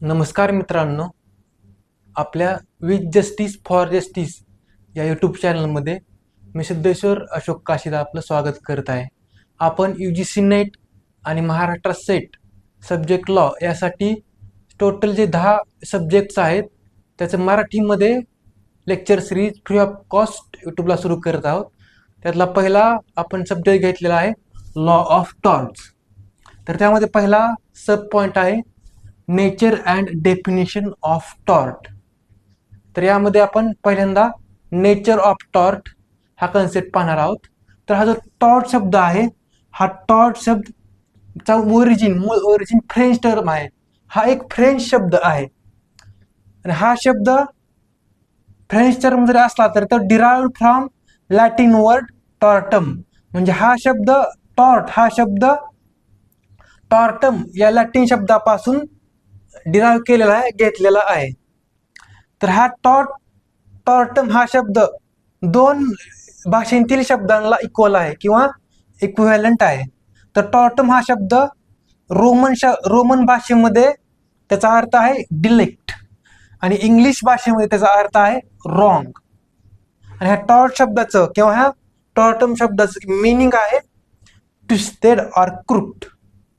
नमस्कार मित्रांनो, आपल्या विथ जस्टिस फॉर जस्टिस या यूट्यूब चॅनलमध्ये मी सिद्धेश्वर अशोक काशीदा आपलं स्वागत करत आहे. आपण UGC नेट आणि महाराष्ट्र सेट सब्जेक्ट लॉ यासाठी टोटल जे 10 सब्जेक्ट्स आहेत त्याचं मराठीमध्ये lecture series free of cost यूट्यूबला सुरू करत आहोत. त्यातला पहिला आपण सब्जेक्ट घेतलेला आहे लॉ ऑफ टॉर्ट्स. तर त्यामध्ये पहिला सब पॉईंट आहे nature and definition of tort. तर यामध्ये आपण पहिल्यांदा नेचर ऑफ टॉर्ट हा कन्सेप्ट पाहणार आहोत. तर हा जो टॉर्ट शब्द आहे, हा टॉर्ट शब्दचा मूळ ओरिजिन फ्रेंच टर्म आहे. हा एक फ्रेंच शब्द आहे आणि हा शब्द फ्रेंच टर्म जरी असला तर तो डिराइव्ड फ्रॉम लॅटिन वर्ड टॉर्टम. म्हणजे हा शब्द टॉर्ट हा शब्द टॉर्टम या लॅटिन शब्दापासून डिराइव केलेला आहे, घेतलेला आहे. तर हा टॉर्टम हा शब्द दोन भाषेतील शब्दांना इक्वल आहे किंवा इक्विव्हॅलंट आहे. तर टॉर्टम हा शब्द रोमन भाषेमध्ये त्याचा अर्थ आहे डिलेक्ट आणि इंग्लिश भाषेमध्ये त्याचा अर्थ आहे रॉंग. आणि ह्या टॉर्ट शब्दाचं किंवा ह्या टॉर्टम शब्दाचं मीनिंग आहे ट्विस्टेड ऑर क्रुक्ड.